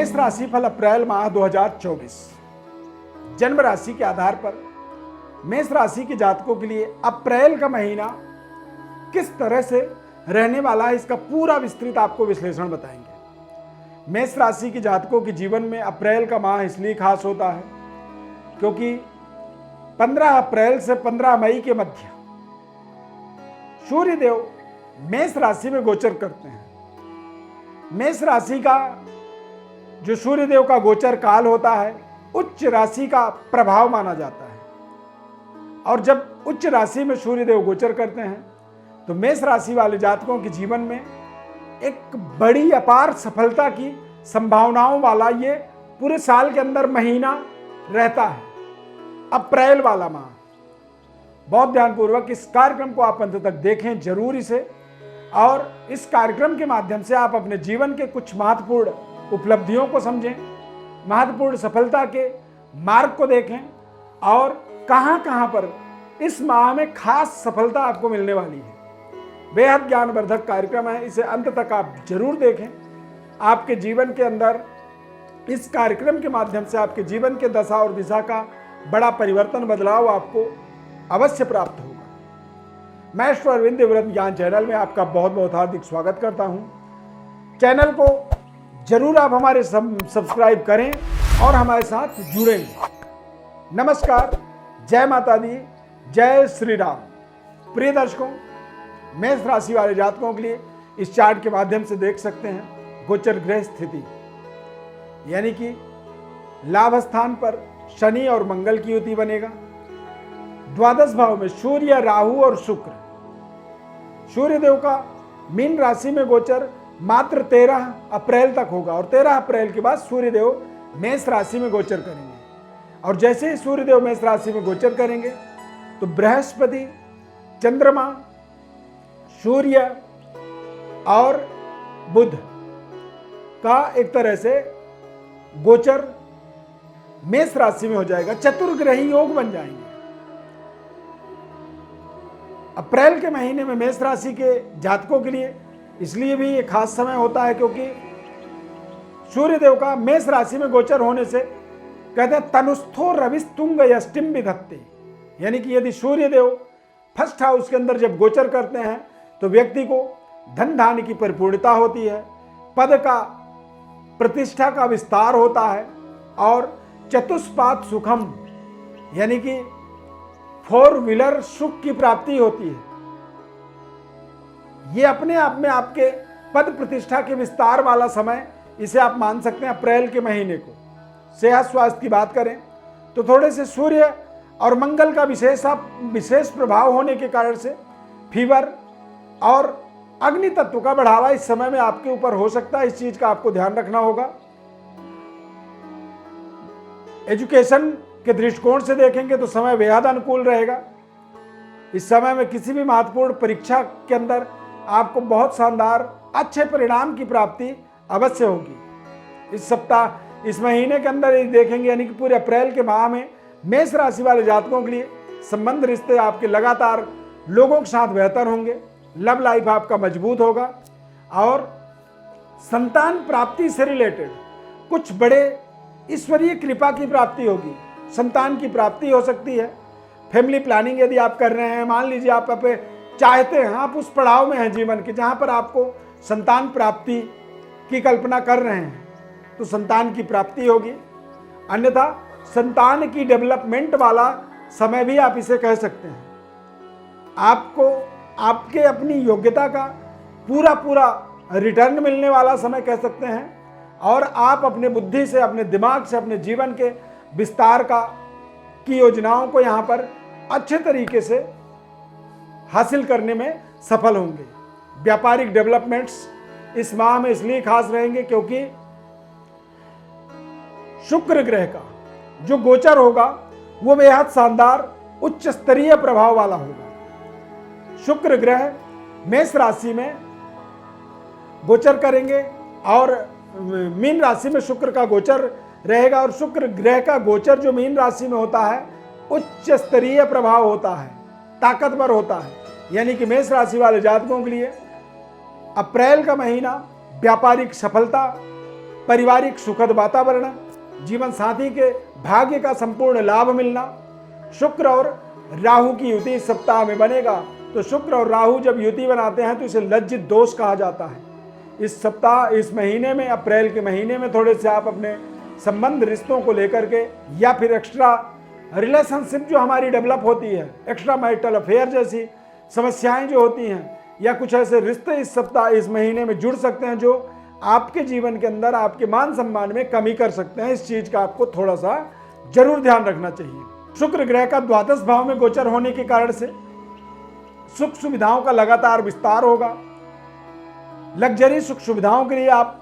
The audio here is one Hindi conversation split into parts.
मेष राशि फल अप्रैल माह 2024 जन्म राशि के आधार पर मेष राशि के जातकों के लिए अप्रैल का महीना किस तरह से रहने वाला है, इसका पूरा विस्तृत आपको विश्लेषण बताएंगे। मेष राशि के जातकों के जीवन में अप्रैल का माह इसलिए खास होता है क्योंकि 15 अप्रैल से 15 मई के मध्य सूर्य देव मेष राशि में गोचर करते हैं। मेष राशि का जो सूर्य देव का गोचर काल होता है उच्च राशि का प्रभाव माना जाता है, और जब उच्च राशि में सूर्य देव गोचर करते हैं तो मेष राशि वाले जातकों के जीवन में एक बड़ी अपार सफलता की संभावनाओं वाला ये पूरे साल के अंदर महीना रहता है। अप्रैल वाला माह, बहुत ध्यानपूर्वक इस कार्यक्रम को आप अंत तक देखें जरूर इसे, और इस कार्यक्रम के माध्यम से आप अपने जीवन के कुछ महत्वपूर्ण उपलब्धियों को समझें, महत्वपूर्ण सफलता के मार्ग को देखें, और कहां कहां पर इस माह में खास सफलता आपको मिलने वाली है। बेहद ज्ञानवर्धक कार्यक्रम है, इसे अंत तक आप जरूर देखें। आपके जीवन के अंदर इस कार्यक्रम के माध्यम से आपके जीवन के दशा और दिशा का बड़ा परिवर्तन, बदलाव आपको अवश्य प्राप्त होगा। मैं श्री अरविंद व्रत ज्ञान चैनल में आपका बहुत बहुत हार्दिक स्वागत करता हूं। चैनल को जरूर आप हमारे सब्सक्राइब करें और हमारे साथ जुड़ें। नमस्कार, जय माता दी, जय श्री राम। प्रिय दर्शकों, मेष राशि वाले जातकों के लिए इस चार्ट के माध्यम से देख सकते हैं गोचर ग्रह स्थिति, यानी कि लाभ स्थान पर शनि और मंगल की युति बनेगा। द्वादश भाव में सूर्य, राहु और शुक्र। सूर्य देव का मीन राशि में गोचर मात्र 13 अप्रैल तक होगा, और 13 अप्रैल के बाद सूर्य देव मेष राशि में गोचर करेंगे। और जैसे ही सूर्य देव मेष राशि में गोचर करेंगे तो बृहस्पति, चंद्रमा, सूर्य और बुध का एक तरह से गोचर मेष राशि में हो जाएगा। चतुर्ग्रही योग बन जाएंगे। अप्रैल के महीने में मेष राशि के जातकों के लिए इसलिए भी ये खास समय होता है क्योंकि सूर्य देव का मेष राशि में गोचर होने से कहते हैं तनुस्थो रविस्तुंग यष्टिम विधत्ते, यानी कि यदि सूर्य देव फर्स्ट हाउस के अंदर जब गोचर करते हैं तो व्यक्ति को धन धान्य की परिपूर्णता होती है, पद का, प्रतिष्ठा का विस्तार होता है, और चतुष्पाद सुखम यानी कि 4 व्हीलर सुख की प्राप्ति होती है। ये अपने आप में आपके पद प्रतिष्ठा के विस्तार वाला समय, इसे आप मान सकते हैं अप्रैल के महीने को। सेहत स्वास्थ्य की बात करें तो थोड़े से सूर्य और मंगल का विशेष प्रभाव होने के कारण से फीवर और अग्नि तत्व का बढ़ावा इस समय में आपके ऊपर हो सकता है। इस चीज का आपको ध्यान रखना होगा। एजुकेशन के दृष्टिकोण से देखेंगे तो समय बेहद अनुकूल रहेगा। इस समय में किसी भी महत्वपूर्ण परीक्षा के अंदर आपको बहुत शानदार अच्छे परिणाम की प्राप्ति अवश्य होगी। इस सप्ताह, इस महीने के अंदर यदि देखेंगे, यानी कि पूरे अप्रैल के माह में मेष राशि वाले जातकों के लिए संबंध, रिश्ते आपके लगातार लोगों के साथ बेहतर होंगे। लव लाइफ आपका मजबूत होगा, और संतान प्राप्ति से रिलेटेड कुछ बड़े ईश्वरीय कृपा की प्राप्ति होगी। संतान की प्राप्ति हो सकती है। फैमिली प्लानिंग यदि आप कर रहे हैं, मान लीजिए आप चाहते हैं, आप उस पड़ाव में हैं जीवन के जहां पर आपको संतान प्राप्ति की कल्पना कर रहे हैं, तो संतान की प्राप्ति होगी। अन्यथा संतान की डेवलपमेंट वाला समय भी आप इसे कह सकते हैं। आपको आपके अपनी योग्यता का पूरा रिटर्न मिलने वाला समय कह सकते हैं, और आप अपने बुद्धि से, अपने दिमाग से, अपने जीवन के विस्तार की योजनाओं को यहाँ पर अच्छे तरीके से हासिल करने में सफल होंगे। व्यापारिक डेवलपमेंट्स इस माह में इसलिए खास रहेंगे क्योंकि शुक्र ग्रह का जो गोचर होगा वो बेहद शानदार उच्च स्तरीय प्रभाव वाला होगा। शुक्र ग्रह मेष राशि में गोचर करेंगे, और मीन राशि में शुक्र का गोचर रहेगा, और शुक्र ग्रह का गोचर जो मीन राशि में होता है उच्च स्तरीय प्रभाव होता है, ताकतवर होता है। यानी कि मेष राशि वाले जातकों के लिए अप्रैल का महीना व्यापारिक सफलता, पारिवारिक सुखद वातावरण, जीवन साथी के भाग्य का संपूर्ण लाभ मिलना। शुक्र और राहु की युति इस सप्ताह में बनेगा। तो शुक्र और राहु जब युति बनाते हैं तो इसे लज्जित दोष कहा जाता है। इस सप्ताह, इस महीने में, अप्रैल के महीने में थोड़े से आप अपने संबंध रिश्तों को लेकर के या फिर एक्स्ट्रा रिलेशनशिप जो हमारी डेवलप होती है, एक्स्ट्रा मैरिटल अफेयर जैसी समस्याएं जो होती हैं, या कुछ ऐसे रिश्ते इस सप्ताह, इस महीने में जुड़ सकते हैं जो आपके जीवन के अंदर आपके मान सम्मान में कमी कर सकते हैं। इस चीज का आपको थोड़ा सा जरूर ध्यान रखना चाहिए। शुक्र ग्रह का द्वादश भाव में गोचर होने के कारण से सुख सुविधाओं का लगातार विस्तार होगा। लग्जरी सुख सुविधाओं के लिए आप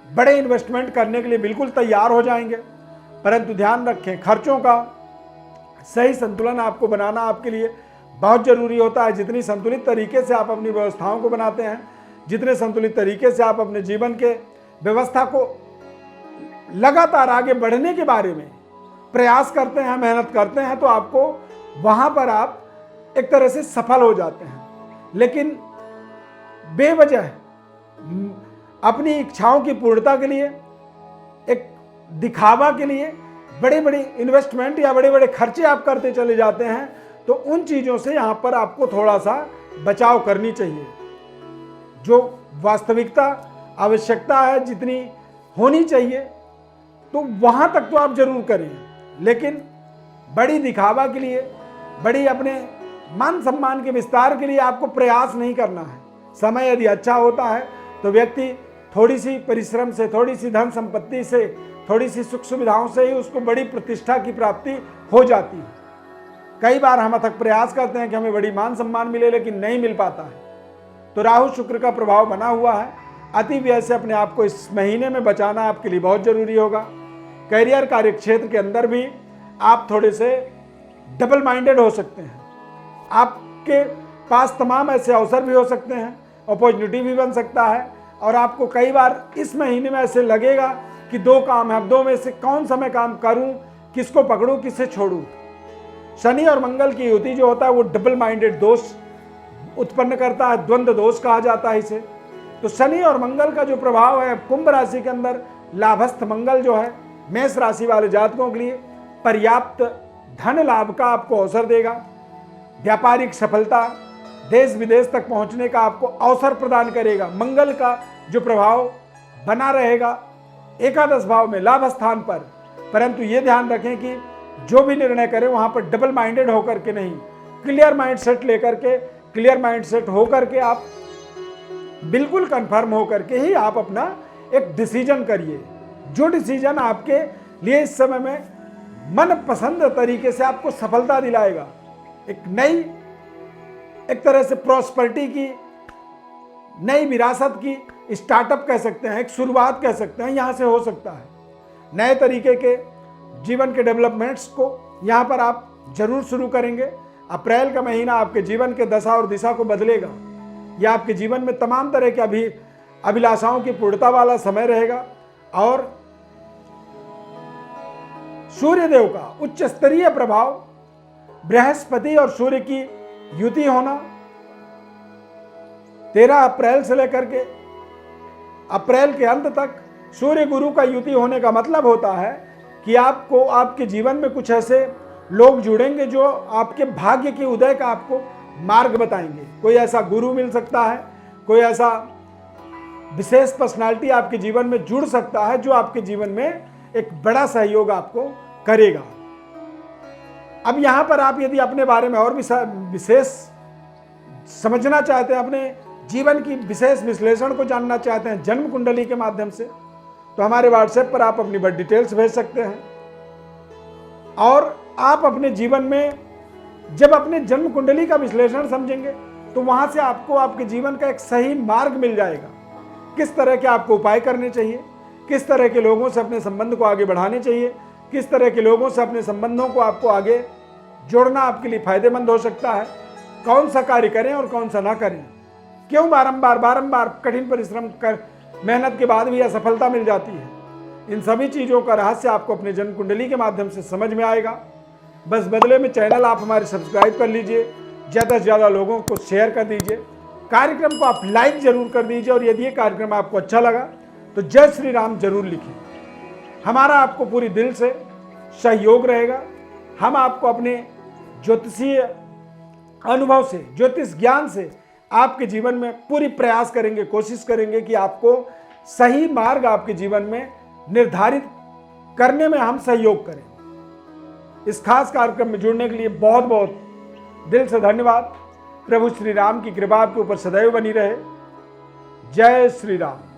बड़े इन्वेस्टमेंट करने के लिए बिल्कुल तैयार हो जाएंगे, परंतु ध्यान रखें खर्चों का सही संतुलन आपको बनाना आपके लिए बहुत जरूरी होता है। जितनी संतुलित तरीके से आप अपनी व्यवस्थाओं को बनाते हैं, जितने संतुलित तरीके से आप अपने जीवन के व्यवस्था को लगातार आगे बढ़ने के बारे में प्रयास करते हैं, मेहनत करते हैं, तो आपको वहां पर आप एक तरह से सफल हो जाते हैं। लेकिन बेवजह अपनी इच्छाओं की पूर्णता के लिए, एक दिखावा के लिए बड़े बड़े इन्वेस्टमेंट या बड़े बड़े खर्चे आप करते चले जाते हैं, तो उन चीज़ों से यहाँ पर आपको थोड़ा सा बचाव करनी चाहिए। जो वास्तविकता आवश्यकता है जितनी होनी चाहिए तो वहाँ तक तो आप जरूर करें, लेकिन बड़ी दिखावा के लिए, बड़ी अपने मान सम्मान के विस्तार के लिए आपको प्रयास नहीं करना है। समय यदि अच्छा होता है तो व्यक्ति थोड़ी सी परिश्रम से, थोड़ी सी धन संपत्ति से, थोड़ी सी सुख सुविधाओं से ही उसको बड़ी प्रतिष्ठा की प्राप्ति हो जाती है। कई बार हम अथक प्रयास करते हैं कि हमें बड़ी मान सम्मान मिले, लेकिन नहीं मिल पाता है। तो राहु शुक्र का प्रभाव बना हुआ है। अति व्यय से अपने आप को इस महीने में बचाना आपके लिए बहुत जरूरी होगा। करियर कार्य क्षेत्र के अंदर भी आप थोड़े से डबल माइंडेड हो सकते हैं। आपके पास तमाम ऐसे अवसर भी हो सकते हैं, अपॉर्चुनिटी भी बन सकता है, और आपको कई बार इस महीने में ऐसे लगेगा कि दो काम है, अब दो में से कौन सा मैं काम करूं, किसको पकड़ूं, किसे छोड़ूं। शनि और मंगल की युति जो होता है वो डबल माइंडेड दोष उत्पन्न करता है, द्वंद्व दोष कहा जाता है इसे। तो शनि और मंगल का जो प्रभाव है कुंभ राशि के अंदर, लाभस्थ मंगल जो है मेष राशि वाले जातकों के लिए पर्याप्त धन लाभ का आपको अवसर देगा। व्यापारिक सफलता, देश विदेश तक पहुंचने का आपको अवसर प्रदान करेगा। मंगल का जो प्रभाव बना रहेगा एकादश भाव में लाभ स्थान पर, परंतु ये ध्यान रखें कि जो भी निर्णय करें वहां पर डबल माइंडेड होकर के नहीं, क्लियर माइंड सेट लेकर के, क्लियर माइंड सेट होकर के आप बिल्कुल कंफर्म होकर के ही आप अपना एक डिसीजन करिए, जो डिसीजन आपके लिए इस समय में मन पसंद तरीके से आपको सफलता दिलाएगा। एक नई, एक तरह से प्रॉस्पेरिटी की, नई विरासत की स्टार्टअप कह सकते हैं, एक शुरुआत कह सकते हैं, यहां से हो सकता है। नए तरीके के जीवन के डेवलपमेंट्स को यहां पर आप जरूर शुरू करेंगे। अप्रैल का महीना आपके जीवन के दशा और दिशा को बदलेगा। यह आपके जीवन में तमाम तरह के अभिलाषाओं की पूर्णता वाला समय रहेगा। और सूर्यदेव का उच्च स्तरीय प्रभाव, बृहस्पति और सूर्य की युति होना 13 अप्रैल से लेकर के अप्रैल के अंत तक सूर्य गुरु का युति होने का मतलब होता है कि आपको आपके जीवन में कुछ ऐसे लोग जुड़ेंगे जो आपके भाग्य के उदय का आपको मार्ग बताएंगे। कोई ऐसा गुरु मिल सकता है, कोई ऐसा विशेष पर्सनालिटी आपके जीवन में जुड़ सकता है जो आपके जीवन में एक बड़ा सहयोग आपको करेगा। अब यहां पर आप यदि अपने बारे में और भी विशेष समझना चाहते हैं, अपने जीवन की विशेष विश्लेषण को जानना चाहते हैं जन्म कुंडली के माध्यम से, तो हमारे व्हाट्सएप पर आप अपनी बर्थ डिटेल्स भेज सकते हैं। और आप अपने जीवन में जब अपने जन्म कुंडली का विश्लेषण समझेंगे तो वहां से आपको आपके जीवन का एक सही मार्ग मिल जाएगा। किस तरह के आपको उपाय करने चाहिए, किस तरह के लोगों से अपने संबंध को आगे बढ़ाने चाहिए, किस तरह के लोगों से अपने संबंधों को आपको आगे जोड़ना आपके लिए फायदेमंद हो सकता है, कौन सा कार्य करें और कौन सा ना करें, क्यों बारंबार कठिन परिश्रम कर मेहनत के बाद भी असफलता मिल जाती है। इन सभी चीज़ों का रहस्य आपको अपने जन्म कुंडली के माध्यम से समझ में आएगा। बस बदले में चैनल आप हमारे सब्सक्राइब कर लीजिए, ज़्यादा से ज़्यादा लोगों को शेयर कर दीजिए, कार्यक्रम को आप लाइक जरूर कर दीजिए। और यदि ये कार्यक्रम आपको अच्छा लगा तो जय श्री राम जरूर लिखें। हमारा आपको पूरी दिल से सहयोग रहेगा। हम आपको अपने ज्योतिषीय अनुभव से, ज्योतिष ज्ञान से आपके जीवन में पूरी प्रयास करेंगे, कोशिश करेंगे कि आपको सही मार्ग आपके जीवन में निर्धारित करने में हम सहयोग करें। इस खास कार्यक्रम में जुड़ने के लिए बहुत बहुत दिल से धन्यवाद। प्रभु श्री राम की कृपा आपके ऊपर सदैव बनी रहे। जय श्री राम।